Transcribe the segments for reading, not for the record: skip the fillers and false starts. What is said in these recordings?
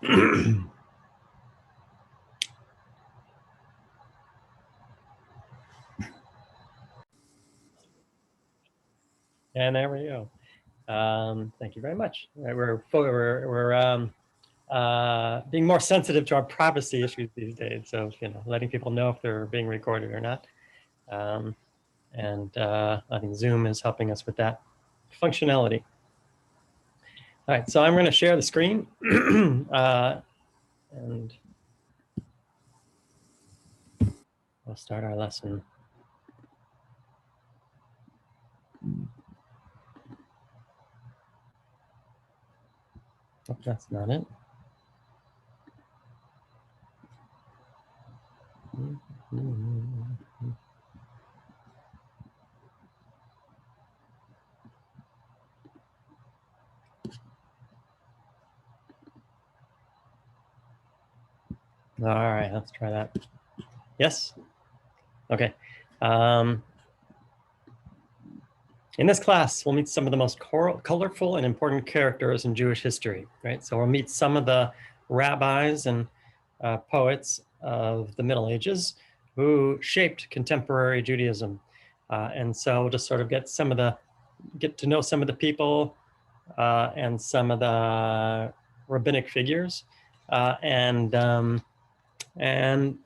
And there we go. Thank you very much. We're being more sensitive to our privacy issues these days. So, letting people know if they're being recorded or not. I think Zoom is helping us with that functionality. All right, so I'm going to share the screen and we'll start our lesson. Oh, that's not it. All right, let's try that. Yes? Okay. In this class, we'll meet some of the most colorful and important characters in Jewish history, right? So we'll meet some of the rabbis and poets of the Middle Ages who shaped contemporary Judaism. And so we'll just sort of get to know some of the people and some of the rabbinic figures and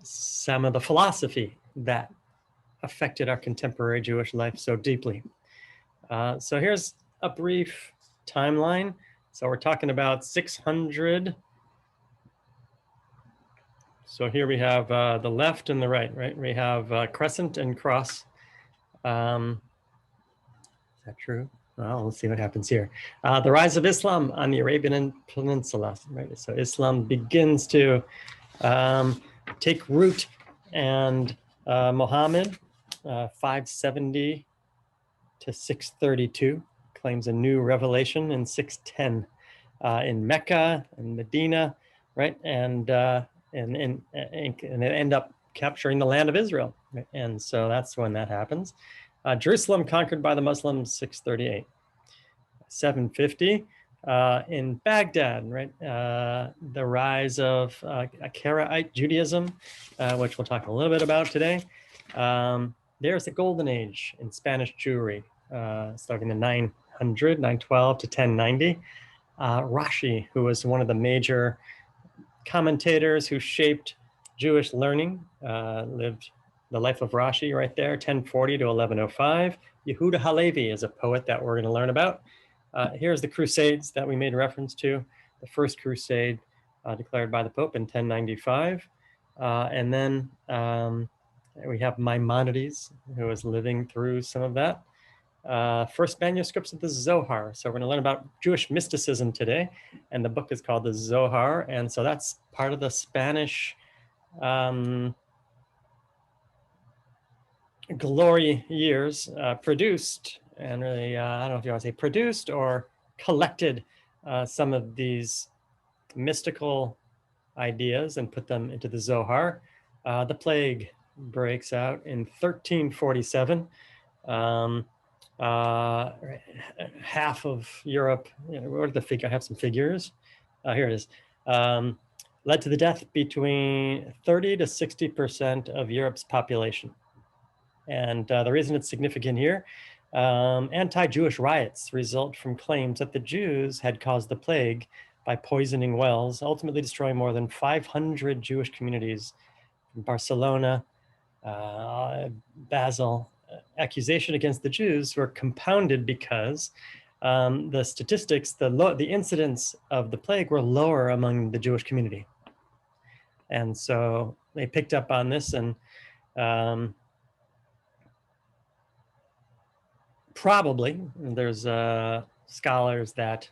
some of the philosophy that affected our contemporary Jewish life so deeply. So here's a brief timeline. So we're talking about 600. So here we have the left and the right? We have crescent and cross. Is that true? Well, let's see what happens here. The rise of Islam on the Arabian Peninsula, right? So Islam begins to take root, and Muhammad, 570 to 632, claims a new revelation in 610 in Mecca and Medina, right? And they end up capturing the land of Israel. Right? And so that's when that happens. Jerusalem conquered by the Muslims, 638. 750 in Baghdad, right? The rise of Karaite Judaism, which we'll talk a little bit about today. There's the golden age in Spanish Jewry, starting in 912 to 1090. Rashi, who was one of the major commentators who shaped Jewish learning, lived the life of Rashi right there, 1040 to 1105. Yehuda Halevi is a poet that we're going to learn about. Here's the Crusades that we made reference to. The First Crusade declared by the Pope in 1095. And then we have Maimonides, who was living through some of that. First manuscripts of the Zohar. So we're going to learn about Jewish mysticism today. And the book is called the Zohar. And so that's part of the Spanish glory years, produced, and really, I don't know if you want to say produced or collected some of these mystical ideas and put them into the Zohar. The plague breaks out in 1347. Half of Europe, where did the figure? I have some figures. Here it is. Led to the death between 30 to 60% of Europe's population. And the reason it's significant here, anti-Jewish riots result from claims that the Jews had caused the plague by poisoning wells, ultimately destroying more than 500 Jewish communities in Barcelona, Basel. Accusation against the Jews were compounded because the statistics, the incidence of the plague were lower among the Jewish community. And so they picked up on this, and probably there's scholars that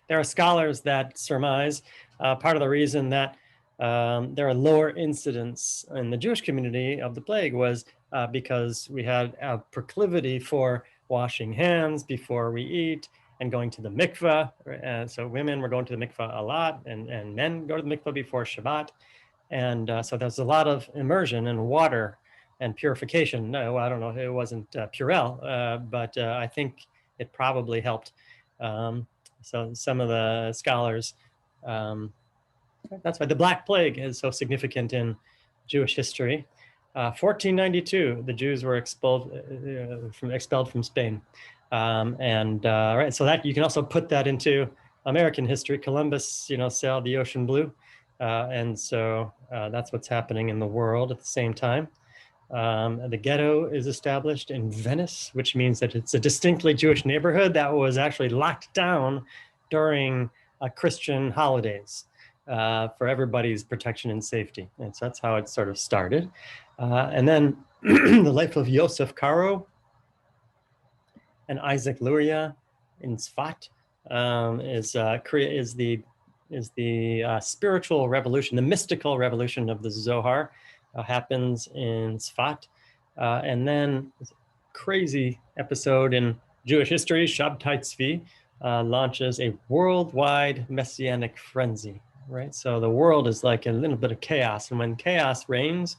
there are scholars that surmise part of the reason that there are lower incidents in the Jewish community of the plague was because we had a proclivity for washing hands before we eat and going to the mikveh. And so women were going to the mikveh a lot, and men go to the mikveh before Shabbat. And so there's a lot of immersion in water and purification. No, I don't know, it wasn't Purell, but I think it probably helped. So some of the scholars That's why the Black Plague is so significant in Jewish history. 1492, the Jews were expelled from Spain. Right, so that you can also put that into American history. Columbus, sailed the ocean blue. And so that's what's happening in the world at the same time. The ghetto is established in Venice, which means that it's a distinctly Jewish neighborhood that was actually locked down during Christian holidays for everybody's protection and safety. And so that's how it sort of started. And then the life of Yosef Karo and Isaac Luria in Tzfat is the spiritual revolution, the mystical revolution of the Zohar. Happens in Tzfat. And then crazy episode in Jewish history, Shabtai Tzvi launches a worldwide messianic frenzy, right? So the world is like a little bit of chaos. And when chaos reigns,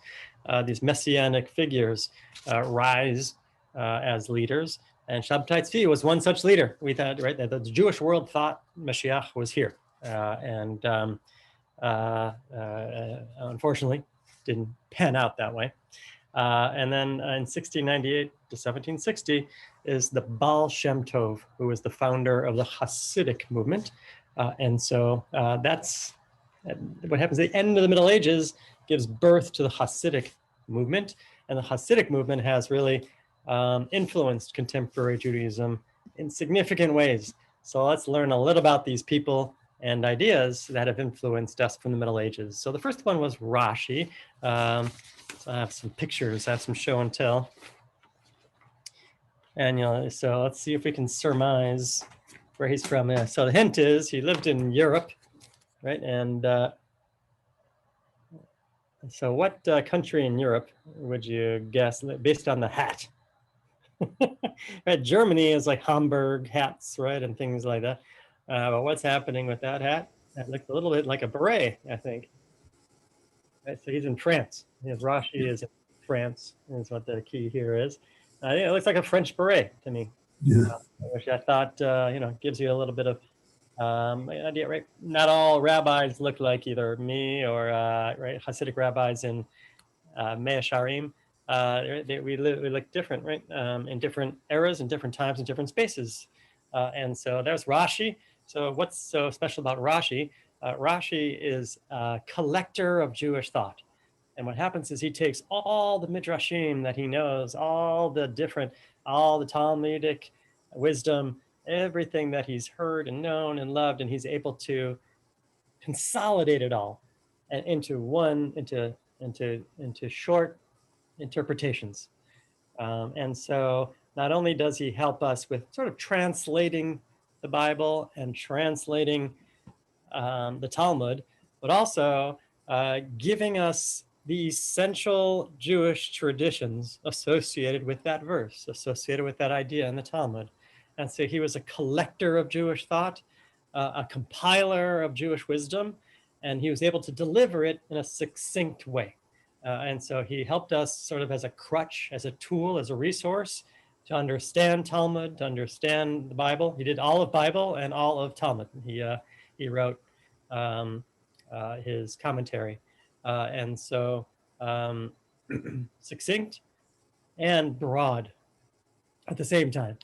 these messianic figures rise as leaders. And Shabtai Tzvi was one such leader. We thought, right, that the Jewish world thought Mashiach was here. Unfortunately, didn't pan out that way. And then in 1698 to 1760 is the Baal Shem Tov, who was the founder of the Hasidic movement. And so that's what happens at the end of the Middle Ages, gives birth to the Hasidic movement. And the Hasidic movement has really influenced contemporary Judaism in significant ways. So let's learn a little about these people and ideas that have influenced us from the Middle Ages. So the first one was Rashi. So I have some pictures, I have some show and tell. And so let's see if we can surmise where he's from. So the hint is he lived in Europe, right? And so what country in Europe would you guess based on the hat? Right, Germany is like Hamburg hats, right, and things like that. But what's happening with that hat? That looks a little bit like a beret, I think. Right, so he's in France. Rashi is in France, is what the key here is. I think it looks like a French beret to me. Yeah. Which I thought, gives you a little bit of an idea, right? Not all rabbis look like either me or right, Hasidic rabbis in Mea Sharim. We look different, right? In different eras, in different times, in different spaces. And so there's Rashi. So what's so special about Rashi? Rashi is a collector of Jewish thought. And what happens is he takes all the midrashim that he knows, all the Talmudic wisdom, everything that he's heard and known and loved, and he's able to consolidate it all into short interpretations. And so not only does he help us with sort of translating the Bible and translating the Talmud, but also giving us the essential Jewish traditions associated with that verse, associated with that idea in the Talmud. And so he was a collector of Jewish thought, a compiler of Jewish wisdom, and he was able to deliver it in a succinct way. And so he helped us sort of as a crutch, as a tool, as a resource to understand Talmud, to understand the Bible. He did all of Bible and all of Talmud. He wrote his commentary. And so succinct and broad at the same time.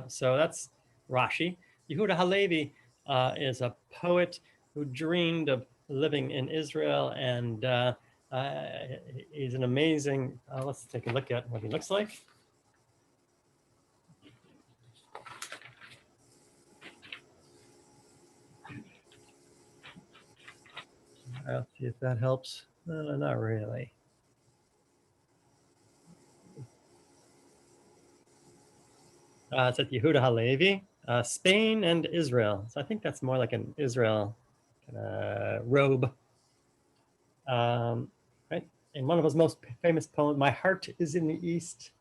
So that's Rashi. Yehuda Halevi is a poet who dreamed of living in Israel, and he's an amazing, let's take a look at what he looks like. Let's see if that helps. Not really. It's at Yehuda Halevi, Spain and Israel. So I think that's more like an Israel kind of robe. Right? And one of his most famous poems, "My heart is in the east,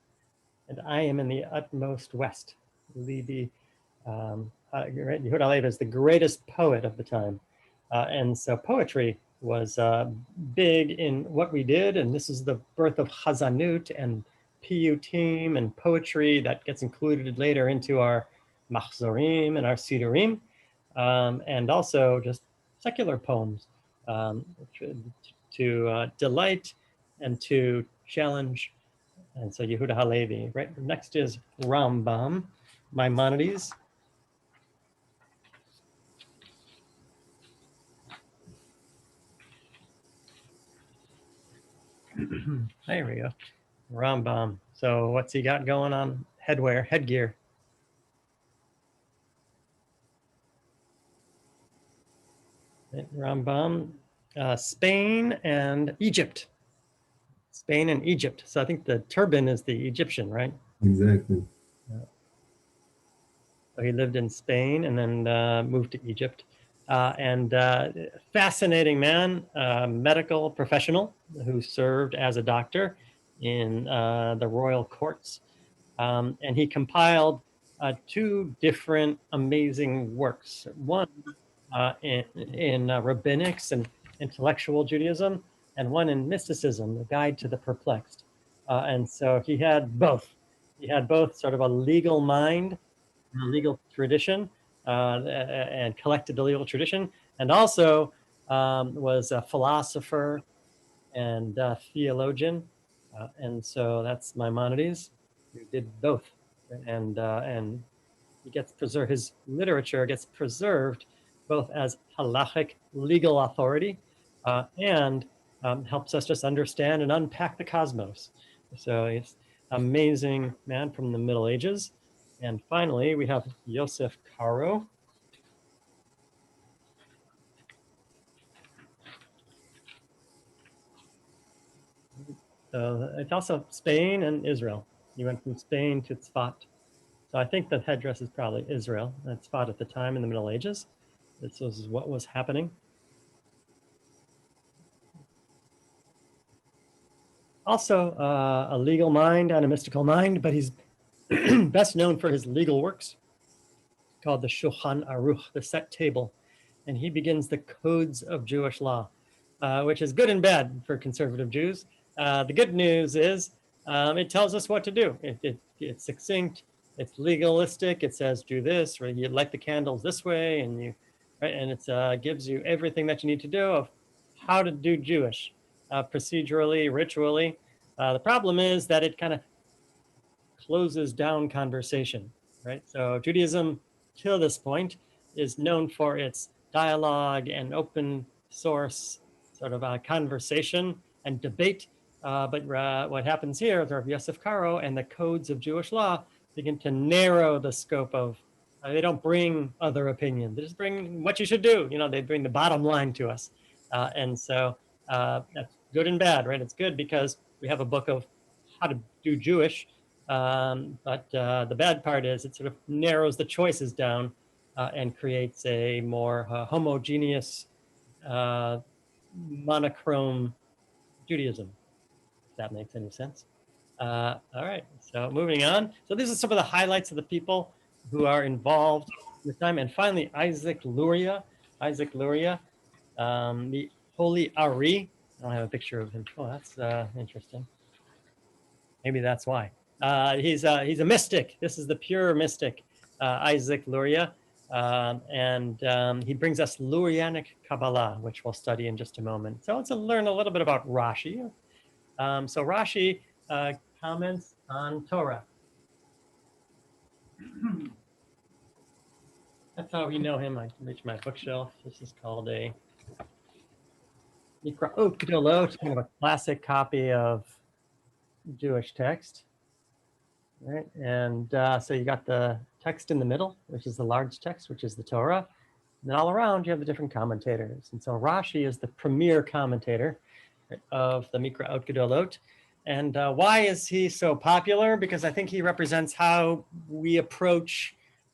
and I am in the utmost west." Yehuda Halevi is the greatest poet of the time. And so poetry was big in what we did. And this is the birth of Chazanut and Piyutim and poetry that gets included later into our Machzorim and our Sidurim. And also just secular poems um, to delight and to challenge. And so Yehuda Halevi, right? Next is Rambam, Maimonides. There we go. Rambam. So what's he got going on? Headgear. Rambam, Spain and Egypt. Spain and Egypt. So I think the turban is the Egyptian, right? Exactly. Yeah. So he lived in Spain and then moved to Egypt. And fascinating man, medical professional who served as a doctor in the royal courts. And he compiled two different amazing works. One in rabbinics and intellectual Judaism, and one in mysticism, the Guide to the Perplexed. And so he had both. He had both sort of a legal mind, a legal tradition, and collected the legal tradition, and also was a philosopher and theologian. And so that's Maimonides, who did both. And he gets preserved, his literature gets preserved both as halachic legal authority and helps us just understand and unpack the cosmos. So he's amazing man from the Middle Ages. And finally, we have Yosef Karo. So it's also Spain and Israel. He went from Spain to Tzfat. So I think the headdress is probably Israel. That's Tzfat at the time in the Middle Ages. This was what was happening. Also a legal mind and a mystical mind, but he's best known for his legal works called the Shulchan Aruch, the set table. And he begins the codes of Jewish law, which is good and bad for conservative Jews. The good news is it tells us what to do. It's succinct, it's legalistic. It says do this, or you light the candles this way, and it gives you everything that you need to do of how to do Jewish, procedurally, ritually. The problem is that it kind of closes down conversation, right? So Judaism, till this point, is known for its dialogue and open source sort of conversation and debate. But what happens here is Rav Yosef Karo and the codes of Jewish law begin to narrow the scope of, they don't bring other opinions. They just bring what you should do. They bring the bottom line to us. And so that's good and bad, right? It's good because we have a book of how to do Jewish, but the bad part is it sort of narrows the choices down and creates a more homogeneous, monochrome Judaism, if that makes any sense. All right, so moving on. So these are some of the highlights of the people who are involved this time. And finally, Isaac Luria. Isaac Luria, the Holy Ari. I don't have a picture of him. Oh, that's interesting. Maybe that's why. He's a mystic. This is the pure mystic, Isaac Luria. And he brings us Lurianic Kabbalah, which we'll study in just a moment. So let's learn a little bit about Rashi. So Rashi comments on Torah. That's how we know him. I can reach my bookshelf. This is called a Mikra Gdolot, kind of a classic copy of Jewish text. Right, and so you got the text in the middle, which is the large text, which is the Torah. And then all around, you have the different commentators. And so Rashi is the premier commentator of the Mikra Gdolot. And why is he so popular? Because I think he represents how we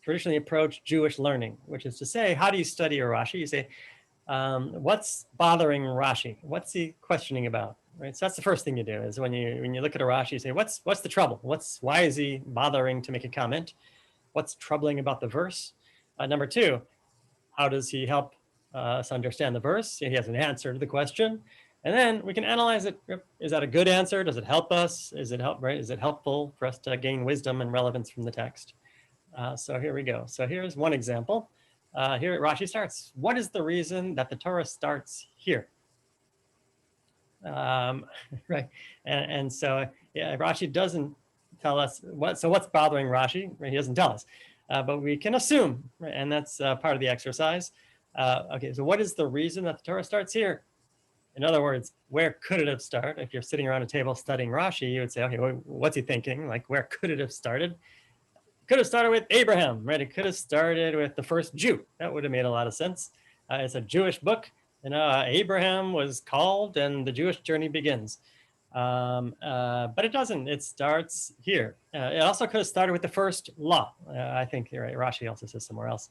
traditionally approach Jewish learning, which is to say, how do you study a Rashi? You say, what's bothering Rashi? What's he questioning about? Right. So that's the first thing you do is when you look at a Rashi, you say, what's the trouble? Why is he bothering to make a comment? What's troubling about the verse? Number two, how does he help us understand the verse? He has an answer to the question. And then we can analyze it. Is that a good answer? Does it help us? Is it helpful for us to gain wisdom and relevance from the text? So here we go. So here's one example. Here Rashi starts. What is the reason that the Torah starts here? Right, and so yeah, Rashi doesn't tell us what. So what's bothering Rashi? Right? He doesn't tell us, but we can assume, right? And that's part of the exercise. Okay, so what is the reason that the Torah starts here? In other words, where could it have started? If you're sitting around a table studying Rashi, you would say, okay, well, what's he thinking? Like, where could it have started? Could have started with Abraham, right? It could have started with the first Jew. That would have made a lot of sense. It's a Jewish book. Abraham was called and the Jewish journey begins. But it doesn't. It starts here. It also could have started with the first law. I think right, Rashi also says somewhere else.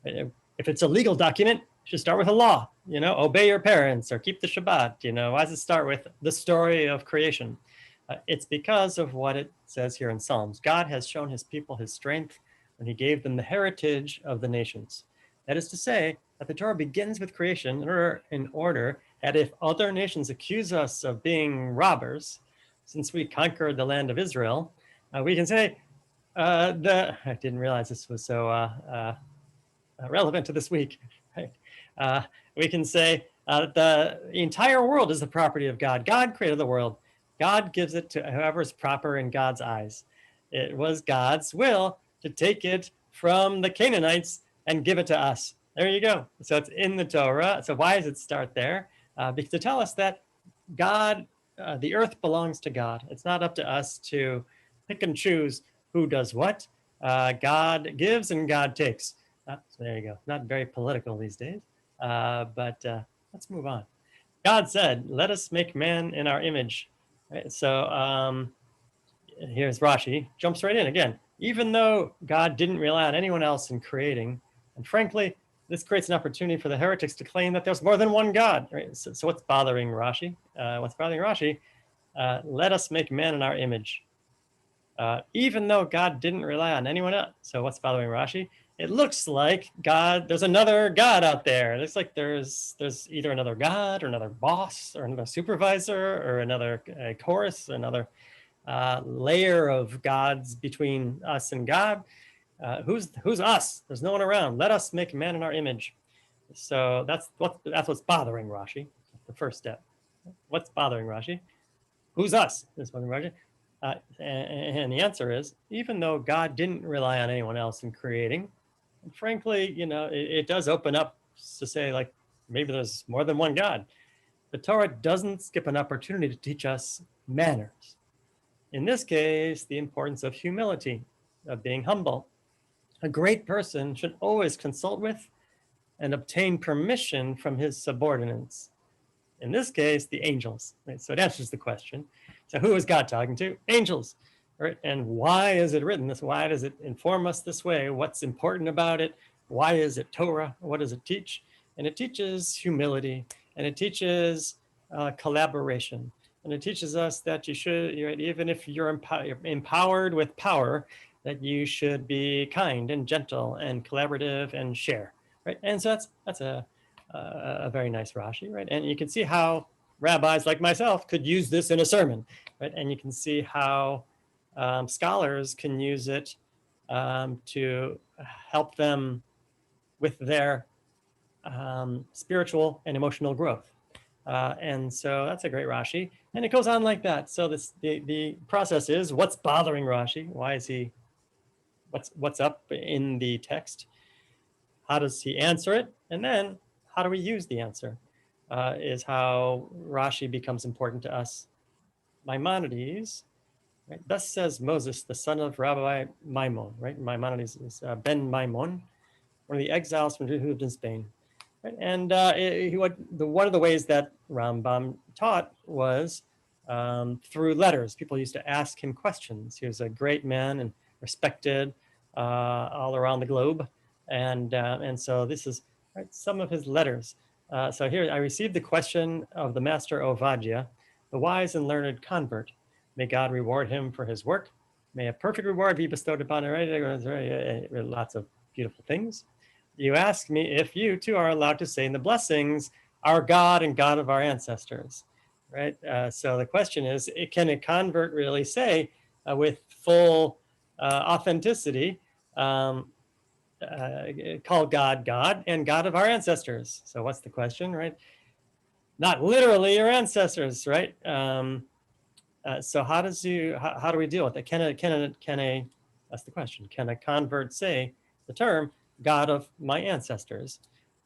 If it's a legal document, it should start with a law. Obey your parents or keep the Shabbat. Why does it start with the story of creation? It's because of what it says here in Psalms. God has shown his people his strength when he gave them the heritage of the nations. That is to say, that the Torah begins with creation in order that if other nations accuse us of being robbers, since we conquered the land of Israel, we can say, I didn't realize this was so relevant to this week. Right? We can say the entire world is the property of God. God created the world. God gives it to whoever is proper in God's eyes. It was God's will to take it from the Canaanites and give it to us. There you go. So it's in the Torah. So why does it start there? Because to tell us that God, the earth belongs to God. It's not up to us to pick and choose who does what. God gives and God takes. So there you go. Not very political these days, but let's move on. God said, let us make man in our image. Right? So here's Rashi, jumps right in again. Even though God didn't rely on anyone else in creating, and frankly, this creates an opportunity for the heretics to claim that there's more than one God. Right? So what's bothering Rashi? Let us make man in our image. Even though God didn't rely on anyone else. So what's bothering Rashi? It looks like there's another God out there. It looks like there's either another God or another boss or another supervisor or another chorus, another layer of gods between us and God. Who's us? There's no one around. Let us make man in our image. So that's what's bothering Rashi. The first step. What's bothering Rashi? Who's us? Is bothering Rashi. And the answer is, even though God didn't rely on anyone else in creating, and frankly, it does open up to say, like, maybe there's more than one God. The Torah doesn't skip an opportunity to teach us manners. In this case, the importance of humility, of being humble. A great person should always consult with and obtain permission from his subordinates. In this case, the angels. Right? So it answers the question. So who is God talking to? Angels. Right? And why is it written this? Why does it inform us this way? What's important about it? Why is it Torah? What does it teach? And it teaches humility, and it teaches collaboration. And it teaches us that you should, even if you're empowered with power, that you should be kind and gentle and collaborative and share. Right? And so that's a very nice Rashi, right? And you can see how rabbis like myself could use this in a sermon, right? And you can see how scholars can use it to help them with their spiritual and emotional growth. And so that's a great Rashi. And it goes on like that. So the process is, what's bothering Rashi? Why is he, what's up in the text? How does he answer it? And then how do we use the answer? Is how Rashi becomes important to us. Maimonides, right? Thus says Moses, the son of Rabbi Maimon, right? Maimonides is Ben Maimon, one of the exiles who lived in Spain. Right? And one of the ways that Rambam taught was through letters. People used to ask him questions. He was a great man and respected all around the globe. And so this is some of his letters. So here, I received the question of the master Ovadia, the wise and learned convert. May God reward him for his work. May a perfect reward be bestowed upon him. Lots of beautiful things. You ask me if you too are allowed to say in the blessings, our God and God of our ancestors, right? So the question is, can a convert really say with full authenticity, call God God and God of our ancestors. So what's the question, right? Not literally your ancestors, right? So how do we deal with it? That's the question. Can a convert say the term God of my ancestors?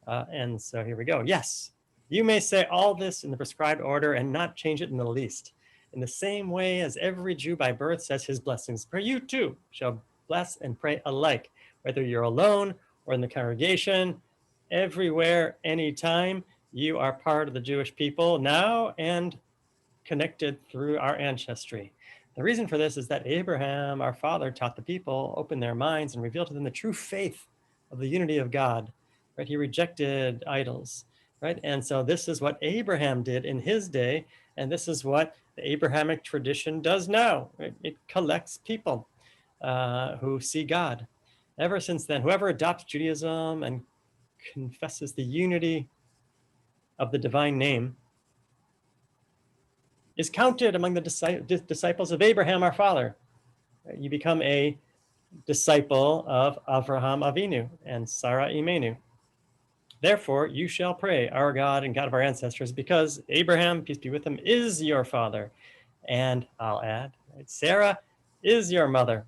And so here we go. Yes, you may say all this in the prescribed order and not change it in the least. In the same way as every Jew by birth says his blessings, for you too shall bless and pray alike, whether you're alone or in the congregation, everywhere, anytime. You are part of the Jewish people now and connected through our ancestry. The reason for this is that Abraham, our father, taught the people, opened their minds, and revealed to them the true faith of the unity of God. Right? He rejected idols. Right? And so this is what Abraham did in his day, and this is what the Abrahamic tradition does now. Right? It collects people who see God. Ever since then, whoever adopts Judaism and confesses the unity of the divine name is counted among the disciples of Abraham, our father. You become a disciple of Avraham Avinu and Sarah Imenu. Therefore, you shall pray, our God and God of our ancestors, because Abraham, peace be with him, is your father. And I'll add, right, Sarah is your mother.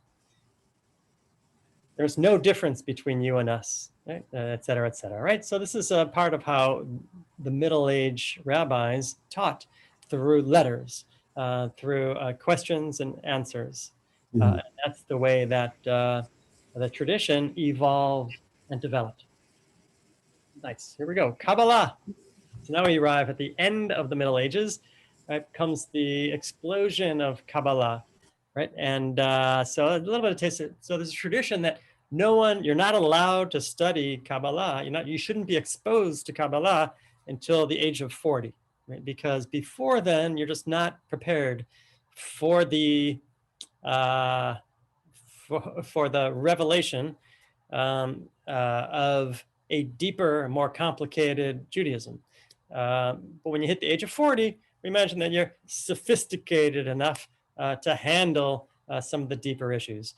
There's no difference between you and us, right? Et cetera, right? So this is a part of how the Middle Age rabbis taught through letters, through questions and answers. And that's the way that the tradition evolved and developed. Nice. Here we go. Kabbalah. So now we arrive at the end of the Middle Ages. Right, comes the explosion of Kabbalah, right? And so a little bit of taste. So there's a tradition that you're not allowed to study Kabbalah. You shouldn't be exposed to Kabbalah until the age of 40, right? Because before then, you're just not prepared for the for the revelation of a deeper, more complicated Judaism. But when you hit the age of 40, we imagine that you're sophisticated enough to handle some of the deeper issues.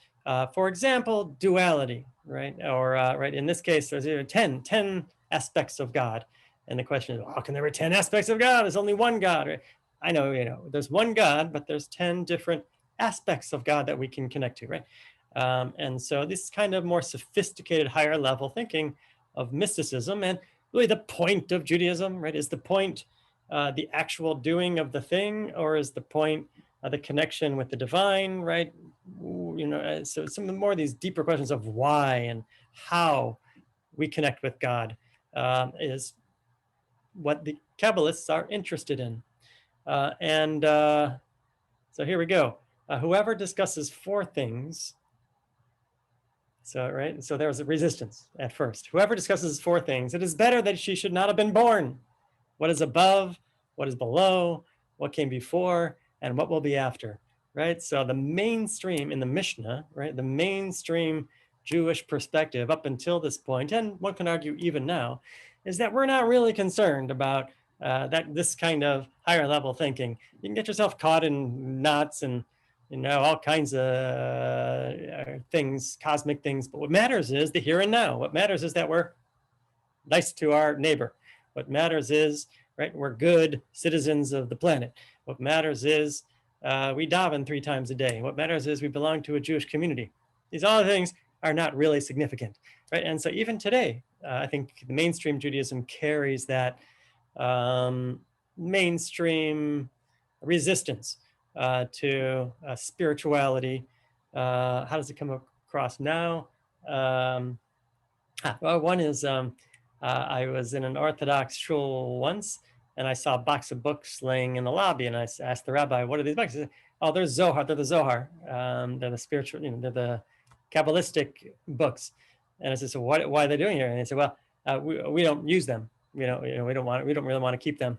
For example, duality, right? Or right, in this case, there's 10 aspects of God. And the question is, how can there be 10 aspects of God? There's only one God. Right? I know, there's one God, but there's 10 different aspects of God that we can connect to, right? And so this kind of more sophisticated, higher level thinking of mysticism, and really the point of Judaism, right? Is the point the actual doing of the thing, or is the point the connection with the divine, right? So some of the more of these deeper questions of why and how we connect with God is what the Kabbalists are interested in. So here we go. Whoever discusses four things. So, right, so there was a resistance at first. Whoever discusses four things, it is better that she should not have been born. What is above, what is below, what came before, and what will be after, right? So the mainstream in the Mishnah, right, the mainstream Jewish perspective up until this point, and one can argue even now, is that we're not really concerned about this kind of higher level thinking. You can get yourself caught in knots and all kinds of things, cosmic things. But what matters is the here and now. What matters is that we're nice to our neighbor. What matters is, right, we're good citizens of the planet. What matters is we daven 3 times a day. What matters is we belong to a Jewish community. These other things are not really significant, right? And so even today, I think the mainstream Judaism carries that mainstream resistance to spirituality. How does it come across now? Well, one is I was in an Orthodox shul once, and I saw a box of books laying in the lobby, and I asked the rabbi, "What are these books?" He said, "Oh, they're Zohar. They're the Zohar. They're the spiritual. They're the Kabbalistic books." And I said, "So why are they doing here?" And he said, "Well, we don't use them. We don't really want to keep them."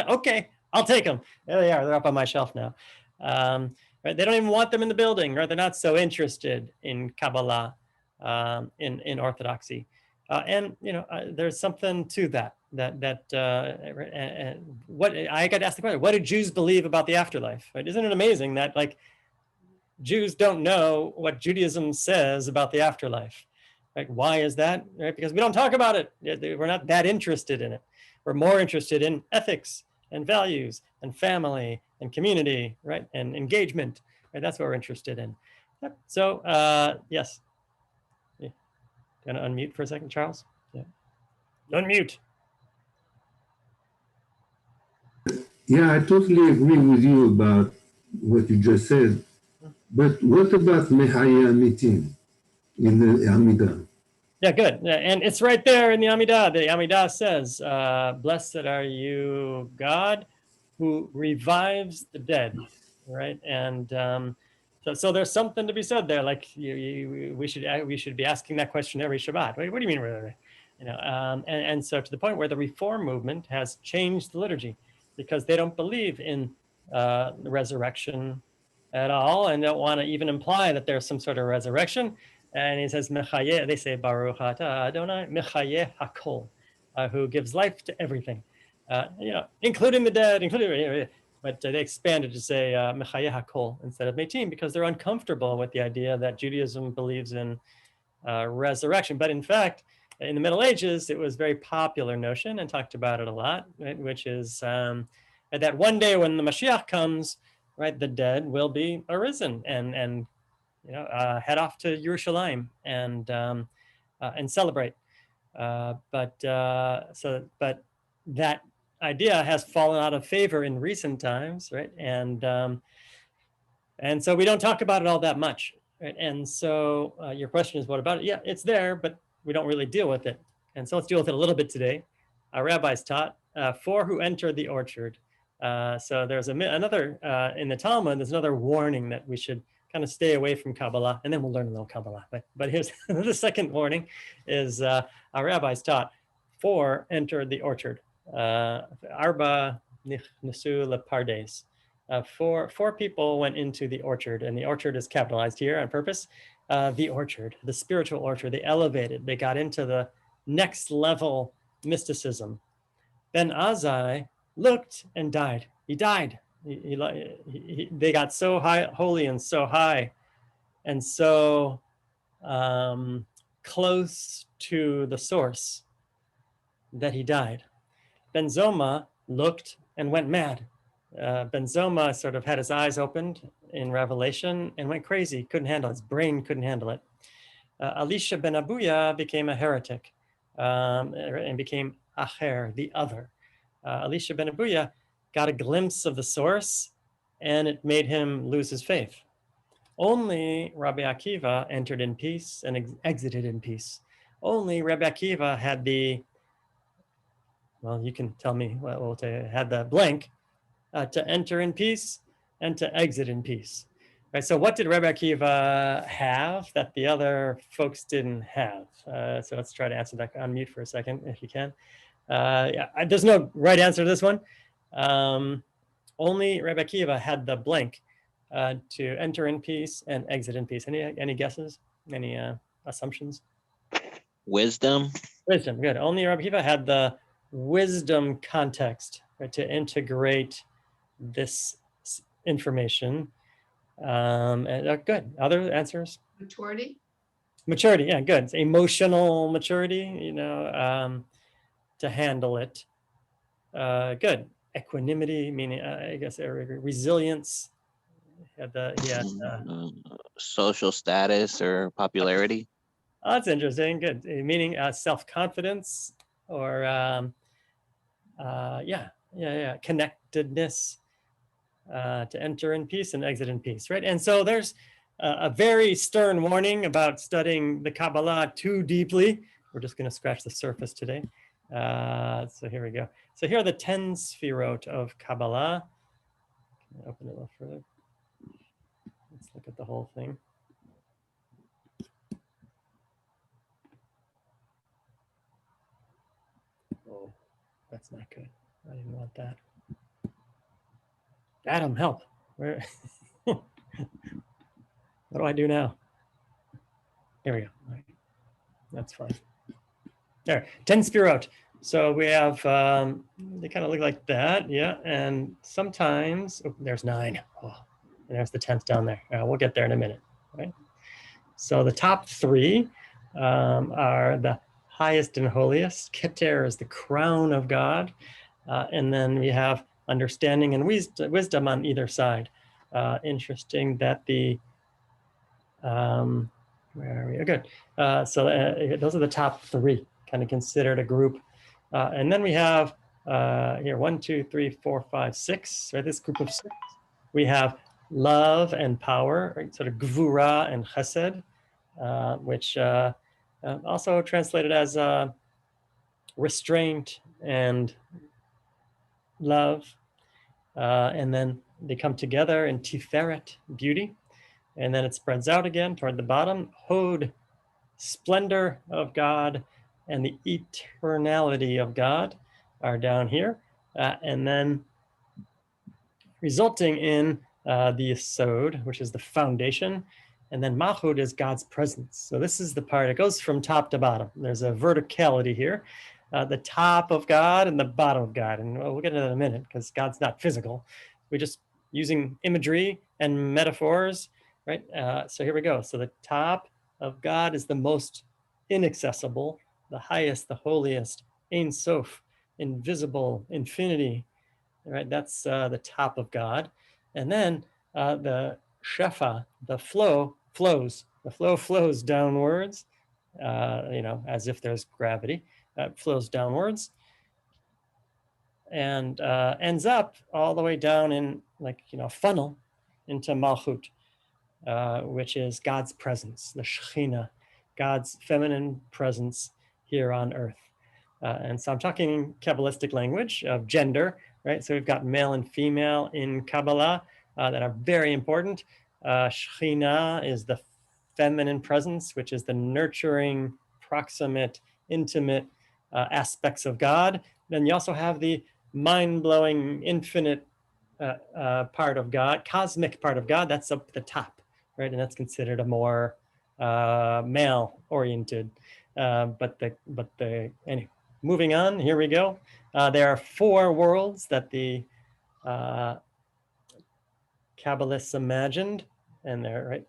Okay, I'll take them. There they are. They're up on my shelf now. Right? They don't even want them in the building, right? They're not so interested in Kabbalah, in Orthodoxy, and there's something to that. What I got to ask the question: what do Jews believe about the afterlife? Right? Isn't it amazing that Jews don't know what Judaism says about the afterlife? Right? Why is that? Right? Because we don't talk about it. We're not that interested in it. We're more interested in ethics and values and family and community, right? And engagement. Right? That's what we're interested in. Yep. So yes. Yeah. Gonna unmute for a second, Charles? Yeah. Unmute. Yeah, I totally agree with you about what you just said. But what about Mehaya Mitim in the Amidah? Yeah, good. Yeah, and it's right there in the Amidah. The Amidah says, blessed are you, God, who revives the dead, right? And so there's something to be said there. Like we should be asking that question every Shabbat. What do you mean? You know, and so to the point where the Reform movement has changed the liturgy because they don't believe in the resurrection at all and don't want to even imply that there's some sort of resurrection. And he says, Mechayeh, they say, Baruch atah Adonai, Mechayeh Hakol, who gives life to everything, you know, including the dead, but they expanded to say Mechayeh Hakol instead of Metim because they're uncomfortable with the idea that Judaism believes in resurrection. But in fact, in the Middle Ages, it was a very popular notion and talked about it a lot, right? Which is that one day when the Mashiach comes, right, the dead will be arisen and you know, head off to Yerushalayim and celebrate. But that idea has fallen out of favor in recent times, right? And so we don't talk about it all that much, right? And so your question is, what about it? Yeah, it's there, but we don't really deal with it. And so let's deal with it a little bit today. Our rabbis taught for who entered the orchard. So there's another in the Talmud. There's another warning that we should kind of stay away from Kabbalah, and then we'll learn a little Kabbalah. But here's the second warning: is our rabbis taught four entered the orchard. Arba nichnasu lepardes. Four people went into the orchard, and the orchard is capitalized here on purpose. The orchard, the spiritual orchard, they elevated. They got into the next level mysticism. Ben Azai looked and died. He died. They got so high, holy and so high, and so close to the source that he died. Ben Zoma looked and went mad. Ben Zoma sort of had his eyes opened in Revelation and went crazy, couldn't handle it. His brain couldn't handle it. Elisha ben Abuya became a heretic and became Acher, the other. Elisha ben Abuya got a glimpse of the source and it made him lose his faith. Only Rabbi Akiva entered in peace and exited in peace. Only Rabbi Akiva had the, well, you can tell me what we'll tell you, had the blank to enter in peace and to exit in peace. Right, so what did Rabbi Akiva have that the other folks didn't have? So let's try to answer that on mute for a second, if you can. Yeah, there's no right answer to this one. Only Rabbi Akiva had the blank to enter in peace and exit in peace. Any guesses? Any assumptions? Wisdom. Wisdom, good. Only Rabbi Akiva had the wisdom context, right, to integrate this information. And good. Other answers? Maturity. Maturity, yeah, good. It's emotional maturity, you know, to handle it. Good. Equanimity, meaning I guess resilience. He had Social status or popularity. Oh, that's interesting. Good. Meaning self-confidence or connectedness. To enter in peace and exit in peace, right? And so there's a very stern warning about studying the Kabbalah too deeply. We're just going to scratch the surface today. So here we go. So here are the 10 sefirot of Kabbalah. Can I open it a little further? Let's look at the whole thing. Oh, that's not good. I didn't want that. Adam, help. Where? What do I do now? Here we go. Right. That's fine. There, 10 sefirot. So we have, they kind of look like that, yeah. And sometimes, oh, there's 9. Oh, and there's the 10th down there. We'll get there in a minute, right? So the top 3 are the highest and holiest. Keter is the crown of God. And then we have understanding and wisdom on either side. Interesting that the, where are we? Oh, good. Those are the top three, kind of considered a group. And then we have here, 1, 2, 3, 4, 5, 6, right? This group of 6. We have love and power, right? Sort of gvura and chesed, which also translated as restraint and love. And then they come together in tiferet, beauty. And then it spreads out again toward the bottom. Hod, splendor of God, and the eternality of God are down here. And then resulting in the Yesod, which is the foundation. And then Malchut is God's presence. So this is the part, it goes from top to bottom. There's a verticality here. The top of God and the bottom of God. And we'll get into that in a minute because God's not physical. We're just using imagery and metaphors, right? So here we go. So the top of God is the most inaccessible, the highest, the holiest, Ein Sof, invisible, infinity, right? That's the top of God. And then the Shefa, the flow flows. The flow flows downwards, as if there's gravity. Flows downwards and ends up all the way down in funnel into Malchut, which is God's presence, the Shekhinah, God's feminine presence here on earth. And so I'm talking Kabbalistic language of gender, right? So we've got male and female in Kabbalah that are very important. Shekhinah is the feminine presence, which is the nurturing, proximate, intimate aspects of God. Then you also have the mind-blowing, infinite part of God, cosmic part of God. That's up at the top, right? And that's considered a more male-oriented. Anyway, moving on. Here we go. There are 4 worlds that the Kabbalists imagined, and they're right.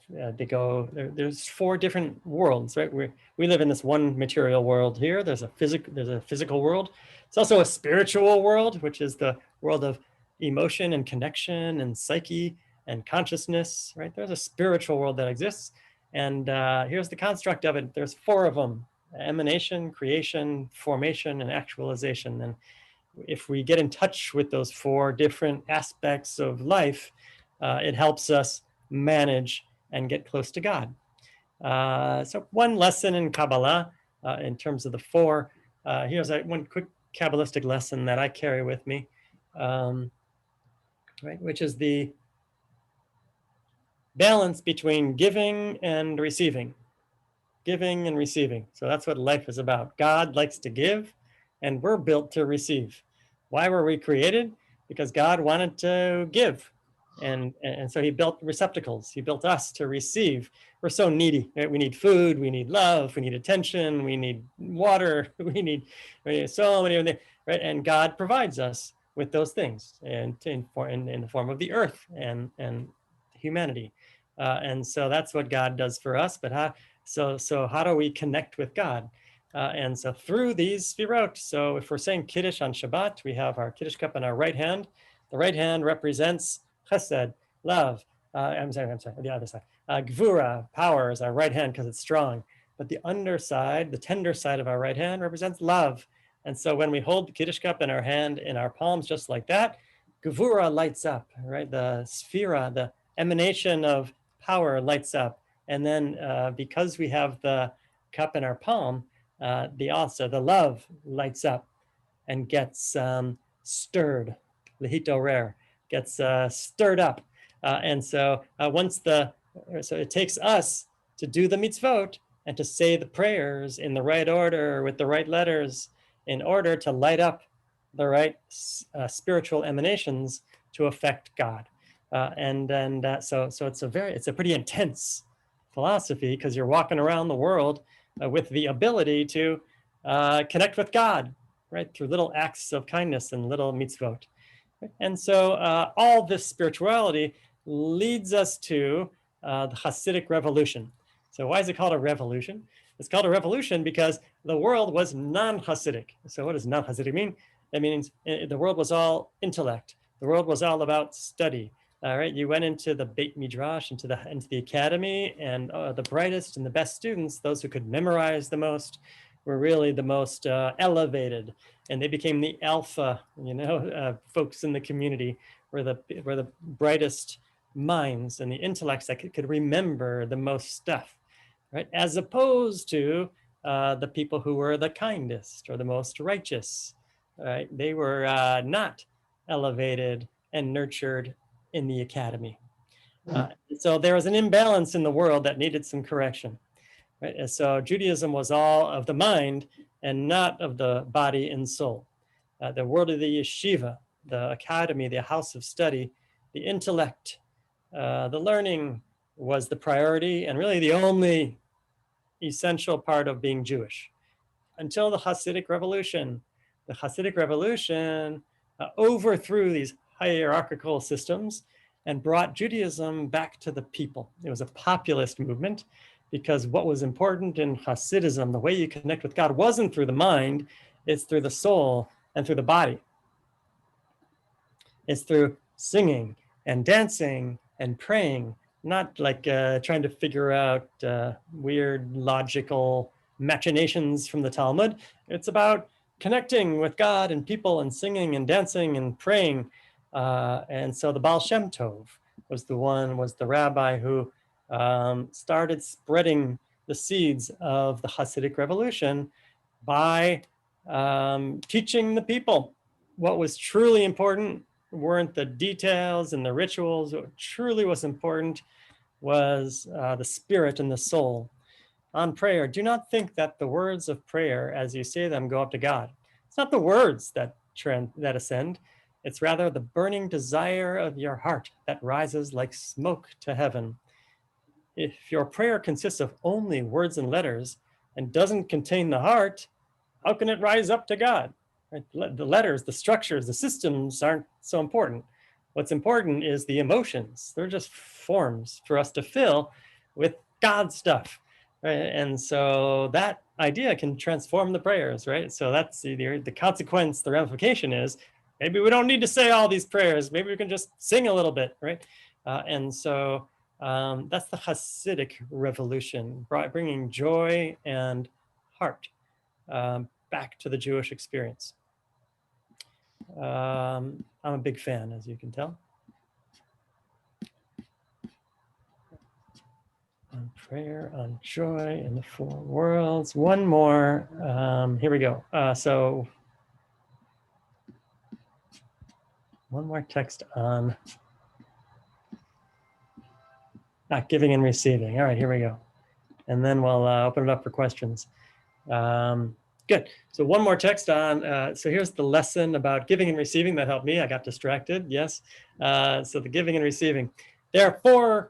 There's 4 different worlds, right? We live in this one material world here. There's a physical world. It's also a spiritual world, which is the world of emotion and connection and psyche and consciousness, right? There's a spiritual world that exists. And here's the construct of it. There's 4 of them: emanation, creation, formation, and actualization. And if we get in touch with those 4 different aspects of life, it helps us manage and get close to God. So one lesson in Kabbalah in terms of the 4. Here's one quick Kabbalistic lesson that I carry with me, right, which is the balance between giving and receiving. Giving and receiving. So that's what life is about. God likes to give, and we're built to receive. Why were we created? Because God wanted to give. And so he built receptacles. He built us to receive. We're so needy, right? We need food, we need love, we need attention, we need water, we need so many, right? And God provides us with those things, and in the form of the earth and humanity. And so that's what God does for us. But how do we connect with God? And so through these sfirot. So if we're saying Kiddush on Shabbat, we have our Kiddush cup in our right hand. The right hand represents chesed, love. I'm sorry, the other side. Gvura, power, is our right hand because it's strong. But the underside, the tender side of our right hand represents love. And so when we hold the Kiddush cup in our hand, in our palms, just like that, Gvura lights up, right? The sphira, the emanation of power lights up. And then because we have the cup in our palm, the love lights up and gets stirred, lehitorer, gets stirred up. And so so it takes us to do the mitzvot and to say the prayers in the right order with the right letters in order to light up the right spiritual emanations to affect God. So it's a pretty intense philosophy because you're walking around the world with the ability to connect with God, right, through little acts of kindness and little mitzvot. And so all this spirituality leads us to the Hasidic revolution. So why is it called a revolution? It's called a revolution because the world was non-Hasidic. So what does non-Hasidic mean? That means the world was all intellect. The world was all about study. All right, you went into the Beit Midrash, into the academy, and the brightest and the best students, those who could memorize the most, were really the most elevated, and they became the alpha, folks in the community, were the brightest minds and the intellects that could remember the most stuff, right? As opposed to the people who were the kindest or the most righteous, right? They were not elevated and nurtured in the academy. So there was an imbalance in the world that needed some correction, right? And so Judaism was all of the mind and not of the body and soul. The world of the yeshiva, the academy, the house of study, the intellect, the learning was the priority and really the only essential part of being Jewish until the Hasidic revolution. The Hasidic revolution overthrew these hierarchical systems and brought Judaism back to the people. It was a populist movement because what was important in Hasidism, the way you connect with God, wasn't through the mind, it's through the soul and through the body. It's through singing and dancing and praying, not like trying to figure out weird logical machinations from the Talmud. It's about connecting with God and people and singing and dancing and praying. And so the Baal Shem Tov was the rabbi who started spreading the seeds of the Hasidic revolution by teaching the people what was truly important weren't the details and the rituals. What truly was important was the spirit and the soul. On prayer, do not think that the words of prayer, as you say them, go up to God. It's not the words that ascend. It's rather the burning desire of your heart that rises like smoke to heaven. If your prayer consists of only words and letters and doesn't contain the heart, how can it rise up to God? Right? The letters, the structures, the systems aren't so important. What's important is the emotions. They're just forms for us to fill with God stuff. Right? And so that idea can transform the prayers, right? So that's the consequence, the ramification is maybe we don't need to say all these prayers. Maybe we can just sing a little bit, right? And so that's the Hasidic revolution, bringing joy and heart back to the Jewish experience. I'm a big fan, as you can tell. On prayer, on joy in the four worlds. One more. Here we go. So one more text on not giving and receiving. All right, here we go. And then we'll open it up for questions. Good. So one more text on, so here's the lesson about giving and receiving that helped me. I got distracted, yes. So the giving and receiving. There are 4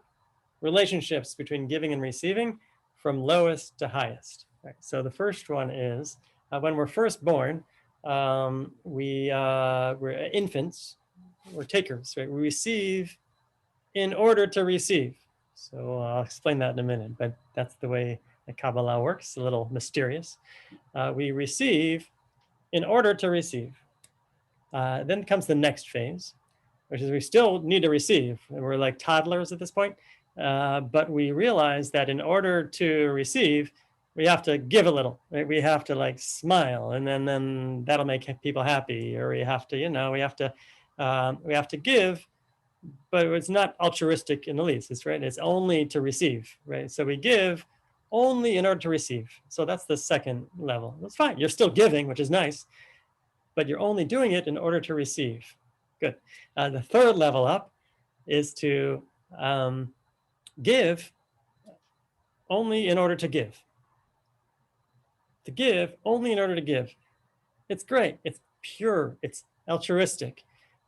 relationships between giving and receiving from lowest to highest. Right. So the first one is when we're first born, we're infants, we're takers, right? We receive in order to receive. So I'll explain that in a minute, but that's the way the Kabbalah works, a little mysterious. We receive in order to receive. Then comes the next phase, which is we still need to receive. We're like toddlers at this point, but we realize that in order to receive, we have to give a little, right? We have to like smile, and then that'll make people happy, or we have to, we have to give, but it's not altruistic in the least. It's right. It's only to receive, right? So we give only in order to receive. So that's the second level. That's fine. You're still giving, which is nice, but you're only doing it in order to receive. Good. The third level up is to give only in order to give. To give only in order to give. It's great. It's pure. It's altruistic.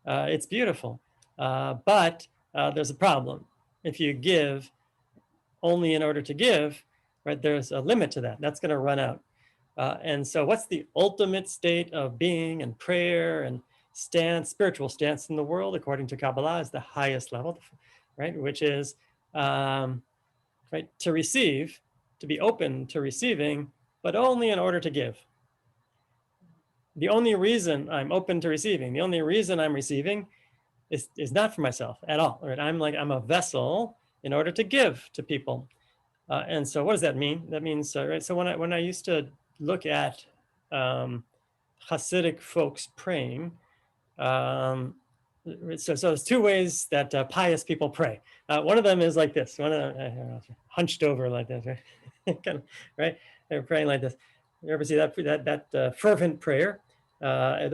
It's beautiful. But there's a problem. If you give only in order to give, right, there's a limit to that. That's going to run out. And so what's the ultimate state of being and prayer and stance, spiritual stance in the world, according to Kabbalah, is the highest level, right? Which is from right? To receive, to be open to receiving, but only in order to give. The only reason I'm open to receiving, the only reason I'm receiving is not for myself at all, right? I'm a vessel in order to give to people. And so what does that mean? That means, right, so when I used to look at Hasidic folks praying, so there's two ways that pious people pray. One of them is like this, one of them hunched over like this, right? Kind of, right? They're praying like this. You ever see that fervent prayer,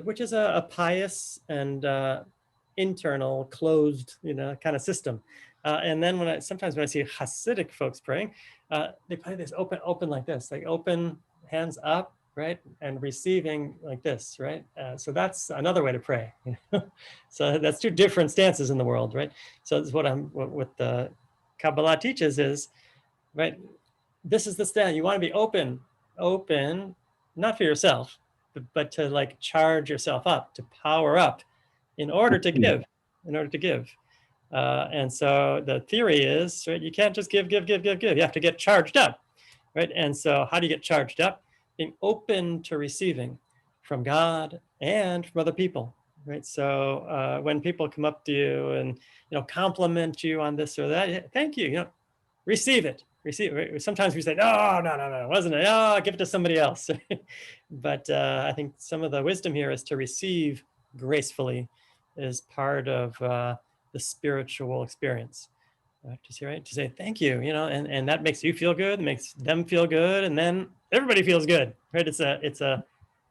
which is a pious and internal, closed, kind of system. And then sometimes when I see Hasidic folks praying, they pray this open like this, like open, hands up, right, and receiving like this, right. So that's another way to pray. So that's two different stances in the world, right. So this is what the Kabbalah teaches is, right. This is the stand. You want to be open, not for yourself, but to like charge yourself up, to power up, in order to give, and so the theory is, right, you can't just give. You have to get charged up, right? And so how do you get charged up? Being open to receiving from God and from other people, right? So when people come up to you and, compliment you on this or that, thank you, receive it. Sometimes we say, no, wasn't it? Oh, give it to somebody else. But I think some of the wisdom here is to receive gracefully is part of the spiritual experience. To say thank you, and that makes you feel good, makes them feel good, and then everybody feels good, right? It's a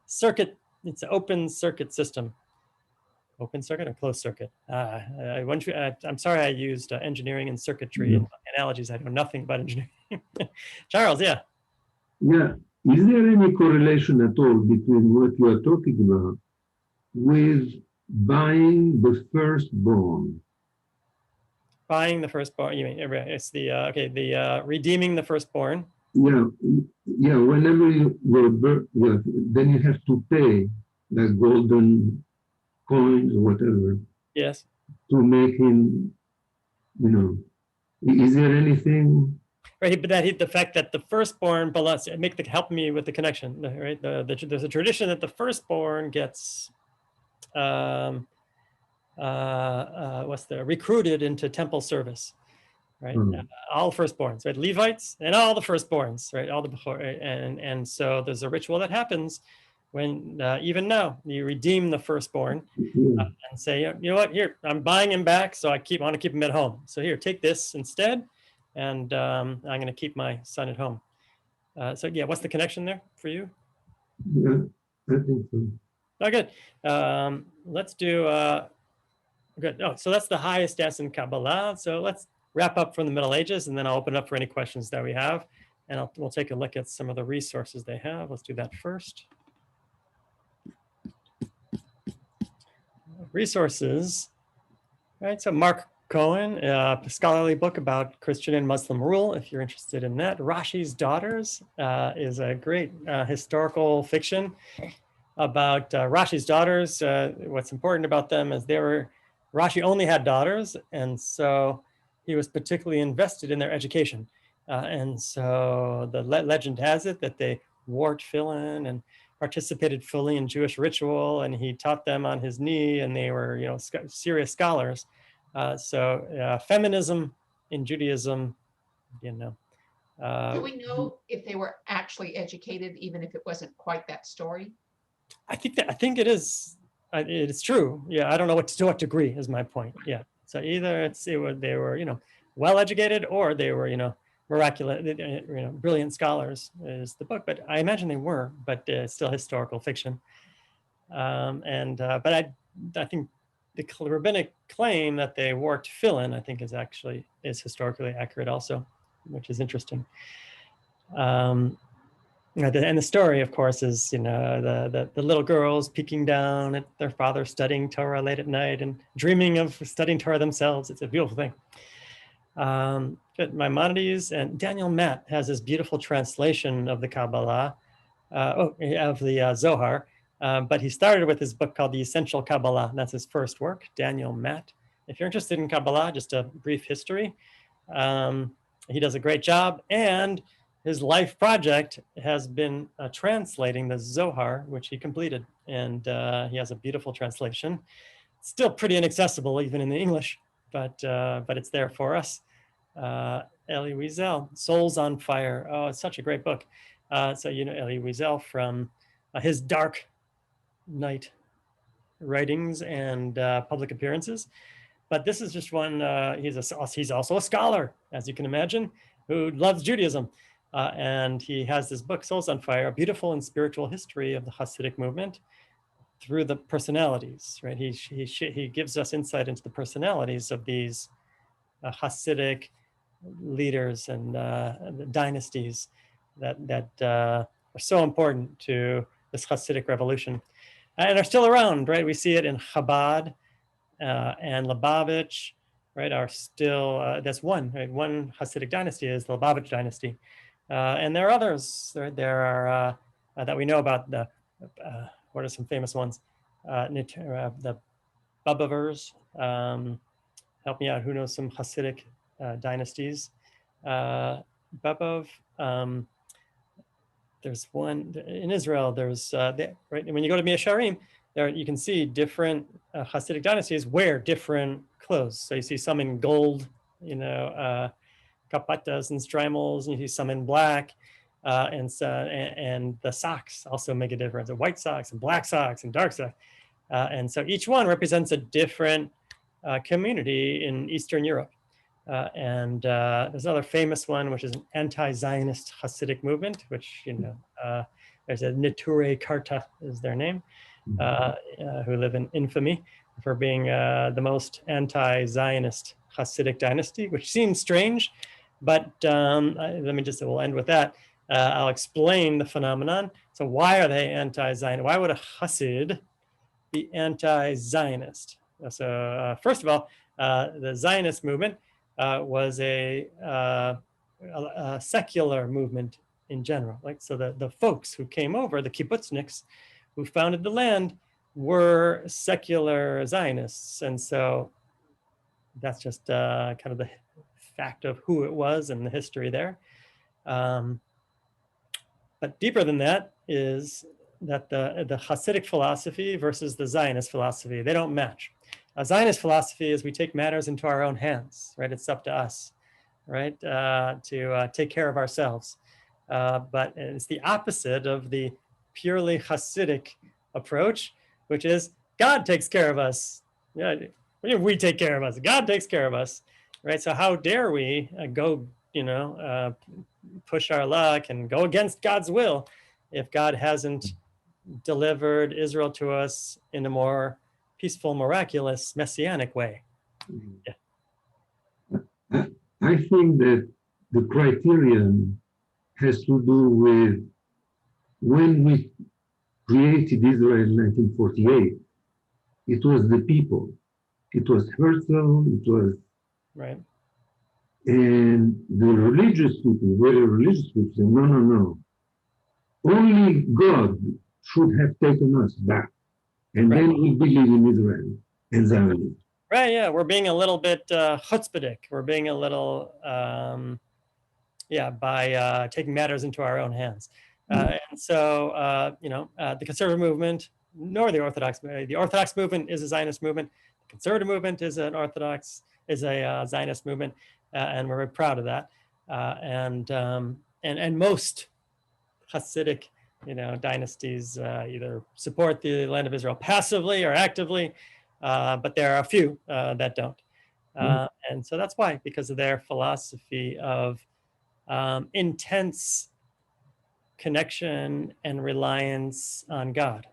circuit, it's an open circuit system. Open circuit or closed circuit? I'm sorry I used engineering and circuitry analogies. I know nothing about engineering. Charles, yeah. Yeah. Is there any correlation at all between what you are talking about with buying the firstborn? Buying the firstborn, you mean, it's the redeeming the firstborn. Yeah. Whenever then you have to pay like golden coins or whatever. Yes. To make him, is there anything? Right, but the fact that the firstborn belongs, help me with the connection, right? There's a tradition that the firstborn gets, recruited into temple service, right? All firstborns, right? Levites and all the firstborns, right? And so there's a ritual that happens when even now you redeem the firstborn and say, you know what, here, I'm buying him back, so I want to keep him at home. So here, take this instead, and I'm going to keep my son at home. So yeah, what's the connection there for you? Yeah, I think so. Oh, good. Let's do, good. Oh, so that's the highest status in Kabbalah. So let's wrap up from the Middle Ages, and then I'll open up for any questions that we have. And we'll take a look at some of the resources they have. Let's do that first. Resources, right? So Mark Cohen, a scholarly book about Christian and Muslim rule, if you're interested in that. Rashi's Daughters is a great historical fiction about Rashi's daughters. What's important about them is Rashi only had daughters, and so he was particularly invested in their education. And so the legend has it that they wore tefillin and participated fully in Jewish ritual, and he taught them on his knee, and they were, serious scholars. So feminism in Judaism, Do we know if they were actually educated, even if it wasn't quite that story? I think it is. It is true. Yeah, I don't know to what degree is my point. Yeah. So either they were, well educated, or they were, miraculous, brilliant scholars is the book. But I imagine they were, but it's still historical fiction. But I think the rabbinic claim that they wore tefillin, I think, is historically accurate also, which is interesting. And the story, of course, is the little girls peeking down at their father studying Torah late at night and dreaming of studying Torah themselves. It's a beautiful thing. Maimonides and Daniel Matt has this beautiful translation of the Kabbalah, of the Zohar. But he started with his book called The Essential Kabbalah. That's his first work, Daniel Matt. If you're interested in Kabbalah, just a brief history. He does a great job, and his life project has been translating the Zohar, which he completed, and he has a beautiful translation. Still pretty inaccessible even in the English, but it's there for us. Elie Wiesel, Souls on Fire. Oh, it's such a great book. So you know Elie Wiesel from his Dark Night writings and public appearances. But this is just one. He's also a scholar, as you can imagine, who loves Judaism, and he has this book, Souls on Fire: A Beautiful and Spiritual History of the Hasidic Movement through the personalities. Right? He gives us insight into the personalities of these Hasidic leaders and dynasties that are so important to this Hasidic revolution and are still around. Right? We see it in Chabad. And Lubavitch, right, are still, that's one, right? One Hasidic dynasty is the Lubavitch dynasty. And there are others, right? There are, that we know about, what are some famous ones? The Babavers, help me out, who knows some Hasidic dynasties? Babov, there's one, in Israel, there's, right, and when you go to Mea Sharim, there you can see different Hasidic dynasties wear different clothes. So you see some in gold, you know, kapatas and strimals, and you see some in black, and the socks also make a difference. The white socks and black socks and dark socks, and so each one represents a different community in Eastern Europe. And there's another famous one, which is an anti-Zionist Hasidic movement, which, you know, there's a Neturei Karta is their name, who live in infamy for being the most anti-Zionist Hasidic dynasty, which seems strange, but let me just, we'll end with that. I'll explain the phenomenon. So why are they anti-Zionist? Why would a Hasid be anti-Zionist? So first of all, the Zionist movement was a secular movement in general. Like, so the folks who came over, the kibbutzniks, who founded the land, were secular Zionists. And so that's just kind of the fact of who it was and the history there. But deeper than that is that the Hasidic philosophy versus the Zionist philosophy, they don't match. A Zionist philosophy is we take matters into our own hands, right? It's up to us, right? To take care of ourselves. But it's the opposite of the purely Hasidic approach, which is God takes care of us. Yeah, we take care of us. God takes care of us, right? So how dare we go, you know, push our luck and go against God's will if God hasn't delivered Israel to us in a more peaceful, miraculous, messianic way. Yeah. I think that the criterion has to do with when we created Israel in 1948, it was the people. It was Herzl, it was... Right. And the religious people, very religious people, said, no, no, no. Only God should have taken us back. And right. Then we believe in Israel and Zionism. Right, yeah, we're being a little bit chutzpahdik. We're being a little, by taking matters into our own hands. And so, you know, the conservative movement, nor the Orthodox movement is a Zionist movement. The conservative movement is a Zionist movement, and we're very proud of that. And most Hasidic, you know, dynasties either support the land of Israel passively or actively, but there are a few that don't. And so that's why, because of their philosophy of intense connection and reliance on God.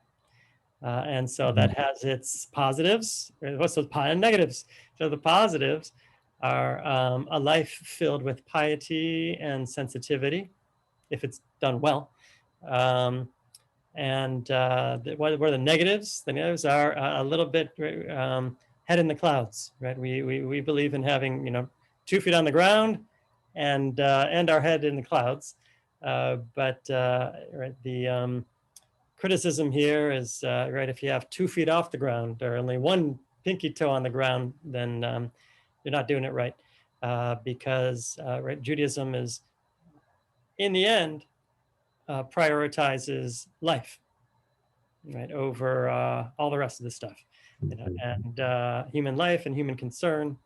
And so that has its positives, what's those and negatives? So the positives are a life filled with piety and sensitivity, if it's done well. What are the negatives? The negatives are a little bit head in the clouds, right? We believe in having, you know, 2 feet on the ground and our head in the clouds. Right, the criticism here is, right, if you have 2 feet off the ground or only one pinky toe on the ground, then you're not doing it right. because right, Judaism is, in the end, prioritizes life, right, over all the rest of the stuff, you know, and human life and human concern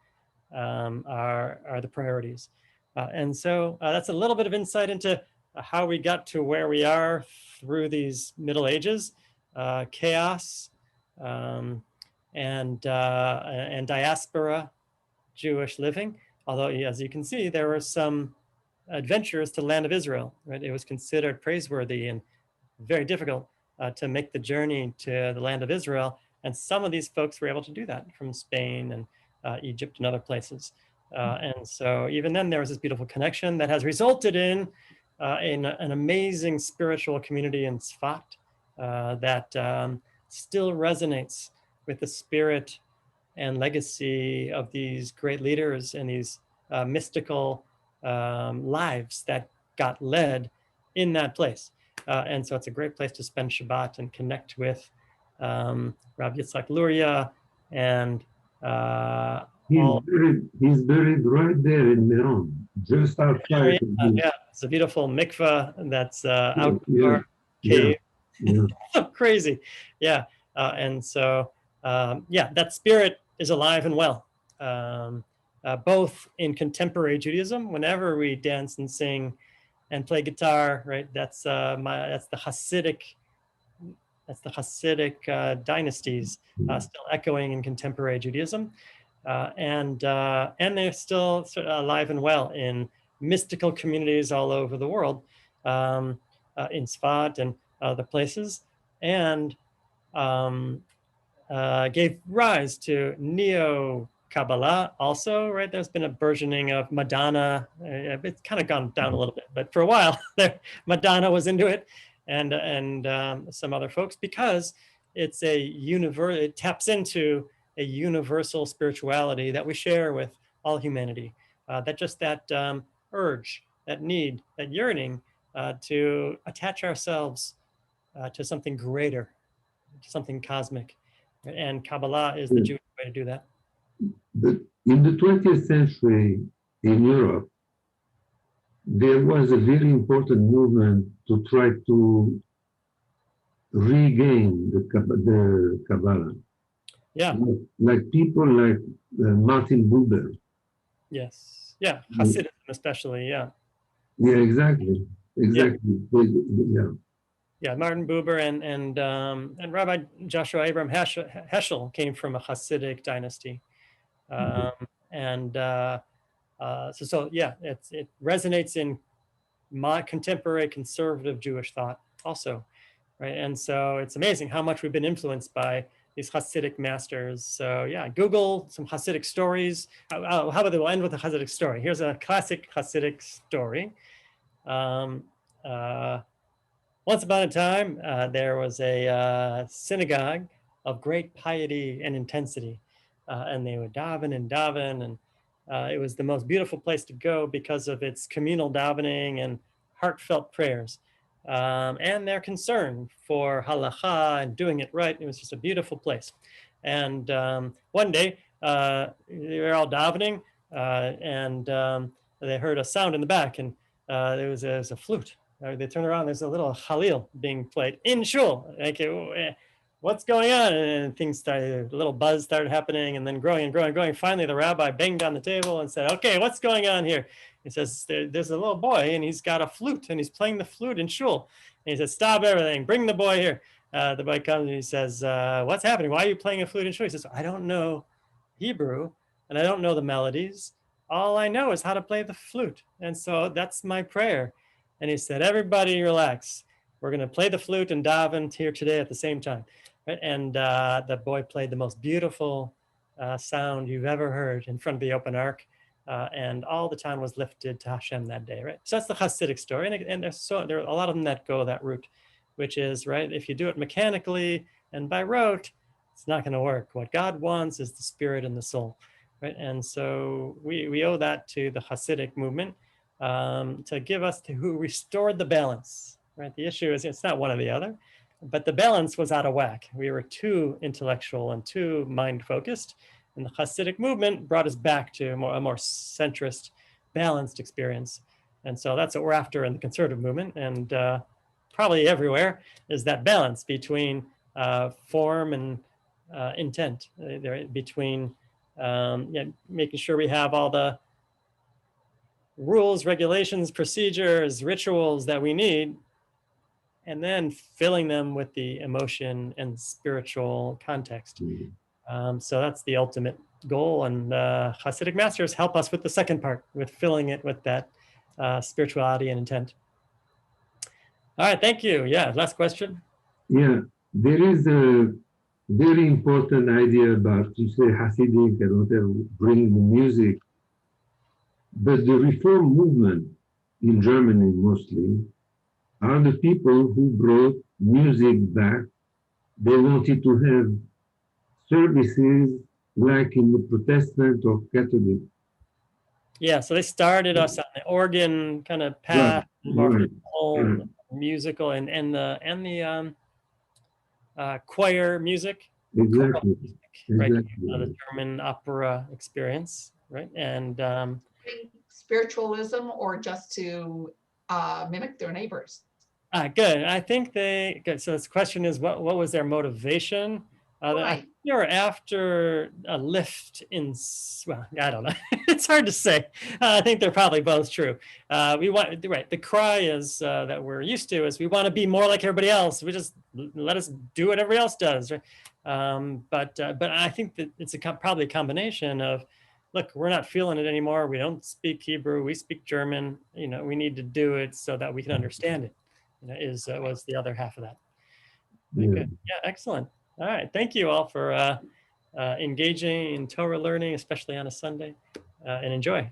are the priorities. And so that's a little bit of insight into how we got to where we are through these Middle Ages, chaos, and diaspora Jewish living. Although, as you can see, there were some adventures to the land of Israel, right? It was considered praiseworthy and very difficult to make the journey to the land of Israel. And some of these folks were able to do that from Spain and Egypt and other places. And so even then there was this beautiful connection that has resulted in an amazing spiritual community in Sfat that still resonates with the spirit and legacy of these great leaders and these mystical lives that got led in that place. And so it's a great place to spend Shabbat and connect with Rabbi Yitzhak Luria and he's buried right there in Meron, just outside. Yeah, it's a beautiful mikveh that's outdoor cave. Yeah. Crazy. Yeah. And so, yeah, that spirit is alive and well, both in contemporary Judaism, whenever we dance and sing and play guitar, right? That's the Hasidic dynasties still echoing in contemporary Judaism. And they're still sort of alive and well in mystical communities all over the world, in Sfat and other places, and gave rise to Neo-Kabbalah also, right? There's been a burgeoning of Madonna. It's kind of gone down a little bit, but for a while, Madonna was into it, and some other folks, because it's it taps into a universal spirituality that we share with all humanity. That urge, that need, that yearning to attach ourselves to something greater, to something cosmic. And Kabbalah is the Jewish way to do that. But in the 20th century in Europe, there was a very important movement to try to regain the Kabbalah. Yeah. Like people like Martin Buber. Yes. Yeah. Hasidism especially. Yeah. Yeah, exactly. Exactly. Yeah. Yeah. Martin Buber and Rabbi Joshua Abraham Heschel came from a Hasidic dynasty. So yeah, it resonates in my contemporary conservative Jewish thought also, right? And so it's amazing how much we've been influenced by these Hasidic masters. So yeah, Google some Hasidic stories. How about we'll end with a Hasidic story. Here's a classic Hasidic story. Once upon a time, there was a synagogue of great piety and intensity, and they would daven and daven, and it was the most beautiful place to go because of its communal davening and heartfelt prayers, and their concern for halacha and doing it right. It was just a beautiful place. And one day, they were all davening, and they heard a sound in the back, and there was a flute. They turned around, there's a little Halil being played in shul. Like, what's going on? And things started, a little buzz started happening, and then growing and growing and growing. Finally, the rabbi banged on the table and said, okay, what's going on here? He says, there's a little boy, and he's got a flute, and he's playing the flute in shul. And he says, stop everything, bring the boy here. The boy comes and he says, what's happening? Why are you playing a flute in shul? He says, I don't know Hebrew, and I don't know the melodies. All I know is how to play the flute. And so that's my prayer. And he said, everybody relax. We're going to play the flute and daven here today at the same time. Right? And the boy played the most beautiful sound you've ever heard in front of the open ark. And all the town was lifted to Hashem that day. Right? So that's the Hasidic story. And there are a lot of them that go that route, which is, right, if you do it mechanically and by rote, it's not going to work. What God wants is the spirit and the soul. Right? And so we owe that to the Hasidic movement. To give us who restored the balance, right? The issue is it's not one or the other, but the balance was out of whack. We were too intellectual and too mind focused. And the Hasidic movement brought us back to a more centrist, balanced experience. And so that's what we're after in the conservative movement, and probably everywhere, is that balance between form and intent, between making sure we have all the rules, regulations, procedures, rituals that we need, and then filling them with the emotion and spiritual context. So that's the ultimate goal, and Hasidic masters help us with the second part, with filling it with that spirituality and intent. All right, thank you. Yeah, last question. Yeah, there is a very important idea about, you say Hasidic and whatever, bring the music. But the reform movement in Germany mostly are the people who brought music back. They wanted to have services like in the Protestant or Catholic. Yeah, so they started us on the organ kind of path, more musical, and the choir music, Exactly. music, right? Exactly. The German opera experience, right? And spiritualism, or just to mimic their neighbors? Good. I think good. So this question is, what was their motivation? Right. They were after a lift in, well, I don't know. It's hard to say. I think they're probably both true. We want, right, the cry is that we're used to is we want to be more like everybody else. We just let us do what everybody else does, right? But I think that it's probably a combination of, look, we're not feeling it anymore. We don't speak Hebrew. We speak German. We need to do it so that we can understand it. Was the other half of that. Yeah. Good. Yeah, excellent. All right, thank you all for engaging in Torah learning, especially on a Sunday, and enjoy.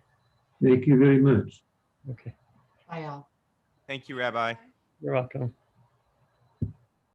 Thank you very much. Okay, Bye all. Thank you, Rabbi. you're welcome.